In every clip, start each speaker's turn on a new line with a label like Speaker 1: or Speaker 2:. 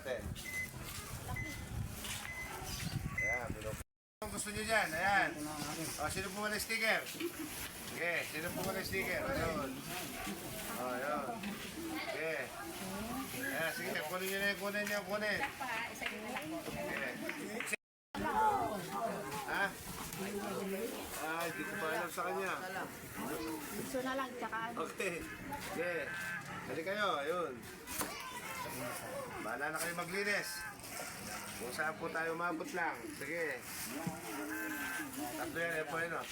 Speaker 1: natin. Ayan, kung gusto nyo dyan, ayan. O, sino po wala sticker? Sige, sino po wala sticker? Ayun. O, ayun. Sige. Ayan, sige, kunin nyo na yung kunin. Sige. Ha? Ay, di ko pa alam sa kanya.
Speaker 2: Gusto na lang, tsaka ano.
Speaker 1: Okay. Sige. Hali kayo, ayun. Bahala na kayo maglinis. Kung saan po tayo umabot lang. Sige. Tatlo yan, po yun, o.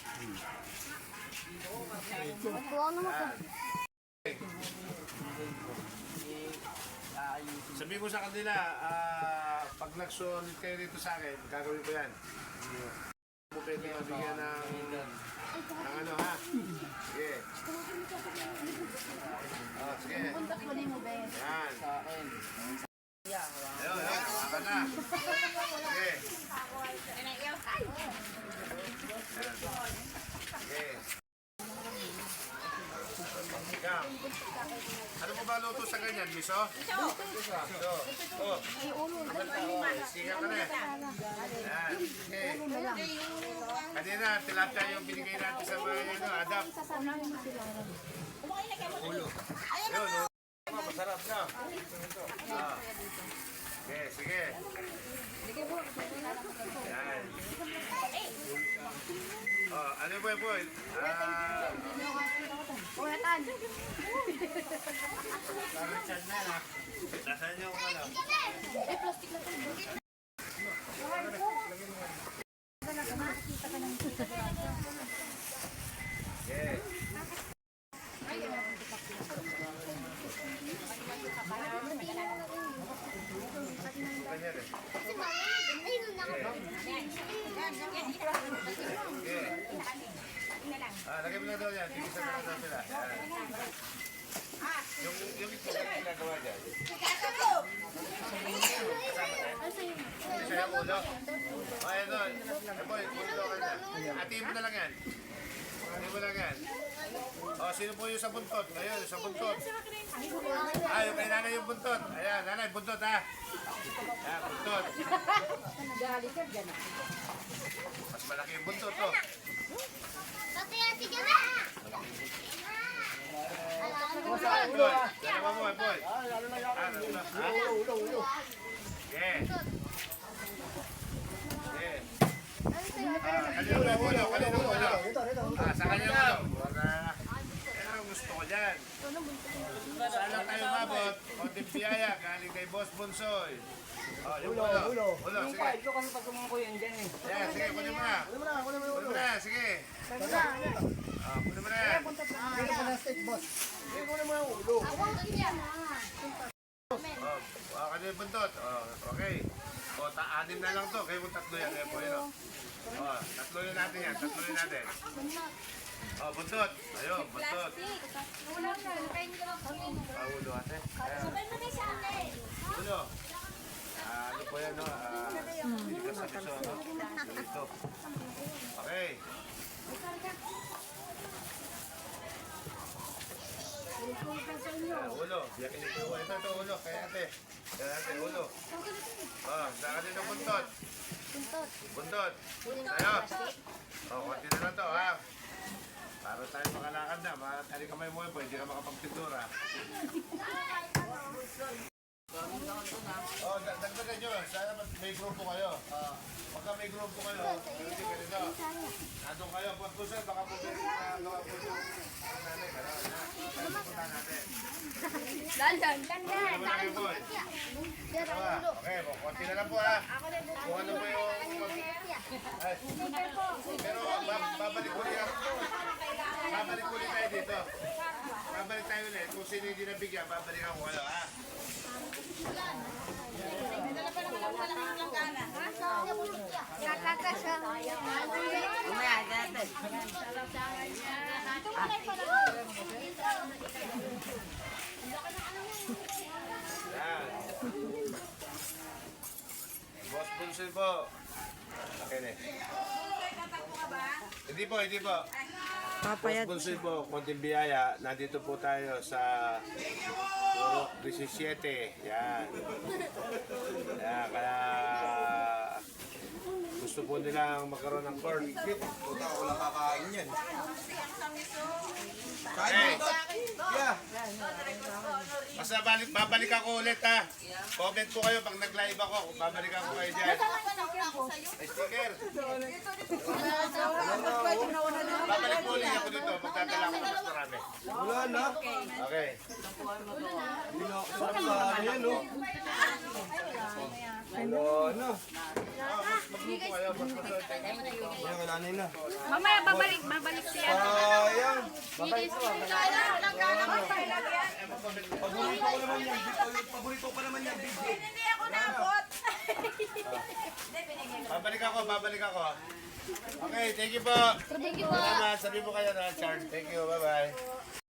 Speaker 2: Magbuwang naman po.
Speaker 1: Sabihin ko sa kanila, pag nagsulit kayo dito sa akin, gagawin ko yan. Mo pwede mabigyan ng ano, ha? Sige. Sige.
Speaker 2: Puntak mo din mo, Ben.
Speaker 1: Yan. Ayun, hawakan na. Sige. Sige. Ikaw. Ano po ba luto sa ganyan, miso? Miso. Oh.
Speaker 2: Ay, ulo.
Speaker 1: Siga ka na eh. Yan. Sige. Kanina, tilapia yung binigay natin sa mga ano, adap.
Speaker 2: Sasanahin mo sila.
Speaker 1: Ulo. Ayun, masarap na. Ah. Sige, sige. Yan. Oh, ano po boy?
Speaker 2: Kuratan.
Speaker 1: Nasaan yung ano?
Speaker 2: Eh, plastic na ito.
Speaker 1: Yes. Ganyan eh. Lagay mo na daw yan. Tigisa na lang sila. Yung ito, yung ginagawa dyan. Isa yung ulo. Ayan doon. Boy, ulo ka na. Atiin mo na lang yan. Atiin mo lang yan. O, sino po yung sa buntot? Ayun, sa buntot. Yung kay nanay yung buntot. Ayan, nanay, buntot ha. Ayan, buntot. Mas malaki yung buntot to. Boy, dalawa mo eh, boy. Ulo. Yeah. Yeah. Kanina ulo. Sa kanya ulo. Ano gusto ko dyan? Saan lang tayo mabot? Konting biyaya, galing kay Boss Bonsoy. Yung ulo. Ulo, sige.
Speaker 3: Ito kasi pag kumukuya dyan eh.
Speaker 1: Yeah, sige, kunin mo na. Kunin mo na, sige. Kunin mo na yan. Kanina yung buntot. Okay. Anim na lang to. Kayo kung tatlo yan. Tatlo yun natin yan. Buntot. Ayun, buntot. Ulo ate. Ulo. Ano po yan, no? Hindi ka sa piso, no? Dito. Okay. Ulo. Biyakin ito. Ito, ulo. Kaya ate. Ulo. Sa kanina buntot. Buntot. Tayo. Konti na lang to, ha? Para tayo makalakad na. Tali kamay mo po, hindi ka makapagpintura. Dagdagan nyo. Sana may grupo kayo. Pagka may grupo kayo, hindi ganito. Nandun kayo. Pag gusto, baka po gawa po yung nanay. Punta natin.
Speaker 2: Dandan.
Speaker 1: Okay, konti na lang po, ha? Kung ano po yung... Pero babalik ulit tayo dito. Babalik tayo ulit. Kung sino hindi nabigyan, babalikan ko kayo, ha?
Speaker 3: Umaya, dati.
Speaker 1: Yan. Boss Bunsoy po. Okay na. Hindi po. Boss Bunsoy po, konting biyaya. Nandito po tayo sa Puro 17. Yan. gusto po nilang magkaroon ng corn.
Speaker 4: Puta, ako lang kakain yan.
Speaker 1: Okay. Basta babalik ako ulit ha. Comment po kayo pag nag-live ako. Kung babalik ako kayo dyan. Ay, sticker. Babalik po ulit ako dito. Magdadala ako ng mas marami.
Speaker 4: Wala na.
Speaker 1: Okay.
Speaker 4: Sarap sa ano yan, no? Wala na.
Speaker 1: Mag-group po kayo. Mas maswerte.
Speaker 4: Wala ka nanay na.
Speaker 2: Mamaya babalik siya.
Speaker 4: Sayang.
Speaker 2: Paborito
Speaker 4: Paborito ko naman yan, BJ.
Speaker 1: Babalik ako. Okay, thank you po.
Speaker 2: Thank you po.
Speaker 1: Salamat. Sabi mo kayo na, Charles. Thank you. Bye-bye.